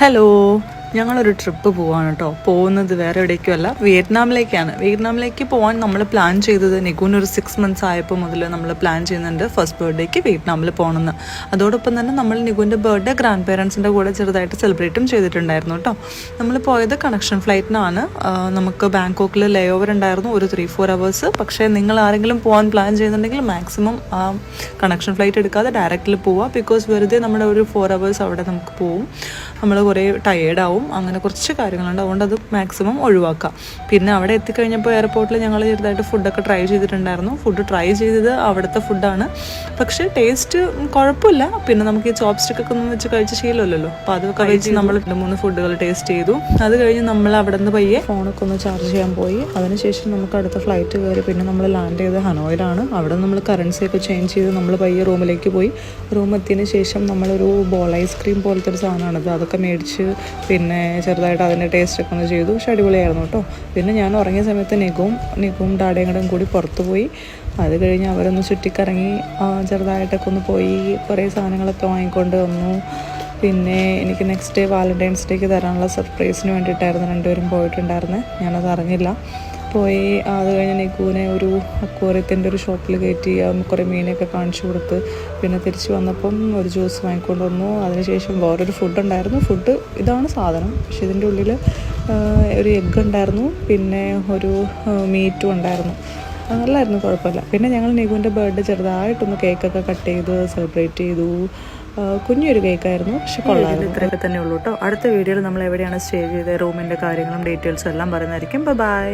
Hello, ഞങ്ങളൊരു trip പോവാണ് കേട്ടോ. പോകുന്നത് വേറെ എവിടേക്കുമല്ല, വിയറ്റ്നാമിലേക്കാണ്. വിയറ്റ്നാമിലേക്ക് പോകാൻ നമ്മൾ പ്ലാൻ ചെയ്തത് നിഗുവിന് ഒരു 6 months ആയപ്പോൾ മുതൽ നമ്മൾ പ്ലാൻ ചെയ്യുന്നുണ്ട് ഫസ്റ്റ് ബർത്ത്ഡേക്ക് വിയറ്റ്നാമിൽ പോകണമെന്ന്. അതോടൊപ്പം തന്നെ നമ്മൾ നിഗുവിൻ്റെ ബർത്ത്ഡേ ഗ്രാൻഡ് പേരൻസിൻ്റെ കൂടെ ചെറുതായിട്ട് സെലിബ്രേറ്റും ചെയ്തിട്ടുണ്ടായിരുന്നു കേട്ടോ. നമ്മൾ പോയത് കണക്ഷൻ ഫ്ലൈറ്റിനാണ്. നമുക്ക് ബാങ്കോക്കിൽ ലേ ഓവർ ഉണ്ടായിരുന്നു ഒരു 3-4 hours. പക്ഷേ നിങ്ങൾ ആരെങ്കിലും പോകാൻ പ്ലാൻ ചെയ്യുന്നുണ്ടെങ്കിൽ മാക്സിമം കണക്ഷൻ ഫ്ലൈറ്റ് എടുക്കാതെ ഡയറക്റ്റിൽ പോവുക. ബിക്കോസ് വെറുതെ നമ്മുടെ ഒരു 4 hours അവിടെ നമുക്ക് പോവും, നമ്മൾ കുറേ ടയേർഡാവും, അങ്ങനെ കുറച്ച് കാര്യങ്ങളുണ്ട്. അതുകൊണ്ട് അത് മാക്സിമം ഒഴിവാക്കാം. പിന്നെ അവിടെ എത്തിക്കഴിഞ്ഞപ്പോൾ എയർപോർട്ടിൽ ഞങ്ങൾ ചെറുതായിട്ട് ഫുഡൊക്കെ ട്രൈ ചെയ്തിട്ടുണ്ടായിരുന്നു. ഫുഡ് ട്രൈ ചെയ്തത് അവിടുത്തെ ഫുഡാണ്, പക്ഷേ ടേസ്റ്റ് കുഴപ്പമില്ല. പിന്നെ നമുക്ക് ഈ ചോപ്സ്റ്റിക്കൊക്കെ ഒന്നും വെച്ച് കഴിച്ച് ശീലമില്ലല്ലോ, അപ്പോൾ അതൊക്കെ വെച്ച് നമ്മൾ 2-3 ഫുഡുകൾ ടേസ്റ്റ് ചെയ്തു. അത് കഴിഞ്ഞ് നമ്മൾ അവിടെ നിന്ന് പയ്യെ ഫോണൊക്കെ ഒന്ന് ചാർജ് ചെയ്യാൻ പോയി. അതിനുശേഷം നമുക്ക് അടുത്ത ഫ്ലൈറ്റ് കയറി. പിന്നെ നമ്മൾ ലാൻഡ് ചെയ്ത് ഹനോയിലാണ്. അവിടെ നമ്മൾ കറൻസിയൊക്കെ ചേഞ്ച് ചെയ്ത് നമ്മൾ പയ്യെ റൂമിലേക്ക് പോയി. റൂം എത്തിയതിന് ശേഷം നമ്മളൊരു ബോൾ ഐസ്ക്രീം പോലത്തെ ഒരു സാധനമാണത്, അതൊക്കെ മേടിച്ച് പിന്നെ ചെറുതായിട്ട് അതിൻ്റെ ടേസ്റ്റൊക്കെ ഒന്ന് ചെയ്തു. പക്ഷെ അടിപൊളിയായിരുന്നു കേട്ടോ. പിന്നെ ഞാൻ ഉറങ്ങിയ സമയത്ത് നിഗും ഡാഡയും കൂടി പുറത്ത് പോയി. അത് കഴിഞ്ഞ് അവരൊന്ന് ചുറ്റിക്കറങ്ങി ചെറുതായിട്ടൊക്കെ ഒന്ന് പോയി, കുറേ സാധനങ്ങളൊക്കെ വാങ്ങിക്കൊണ്ട് വന്നു. പിന്നെ എനിക്ക് നെക്സ്റ്റ് ഡേ വാലൻറ്റൈൻസ് ഡേക്ക് തരാനുള്ള സർപ്രൈസിന് വേണ്ടിയിട്ടായിരുന്നു രണ്ടുപേരും പോയിട്ടുണ്ടായിരുന്നത്. ഞാനത് അറിഞ്ഞില്ല. പോയി അത് കഴിഞ്ഞ് നിഗുവിനെ ഒരു അക്വേറിയത്തിൻ്റെ ഒരു ഷോപ്പിൽ കയറ്റി കുറേ മീനൊക്കെ കാണിച്ചു കൊടുത്ത് പിന്നെ തിരിച്ച് വന്നപ്പം ഒരു ജ്യൂസ് വാങ്ങിക്കൊണ്ട് വന്നു. അതിനുശേഷം വേറൊരു ഫുഡ് ഉണ്ടായിരുന്നു. ഫുഡ് ഇതാണ് സാധനം, പക്ഷെ ഇതിൻ്റെ ഉള്ളിൽ ഒരു എഗ്ഗ് ഉണ്ടായിരുന്നു, പിന്നെ ഒരു മീറ്റും ഉണ്ടായിരുന്നു. നല്ലായിരുന്നു, കുഴപ്പമില്ല. പിന്നെ ഞങ്ങൾ നിഗുവിൻ്റെ ബർത്ത്ഡേ ചെറുതായിട്ടൊന്ന് കേക്കൊക്കെ കട്ട് ചെയ്ത് സെലിബ്രേറ്റ് ചെയ്തു. കുഞ്ഞൊരു കേക്കായിരുന്നു, പക്ഷെ കൊള്ളായിരുന്നു. ഇത്രയൊക്കെ തന്നെ ഉള്ളൂ കേട്ടോ. അടുത്ത വീഡിയോയിൽ നമ്മൾ എവിടെയാണ് സ്റ്റേ ചെയ്തത്, റൂമിൻ്റെ കാര്യങ്ങളും ഡീറ്റെയിൽസും എല്ലാം പറയുന്നതായിരിക്കും. ബൈ.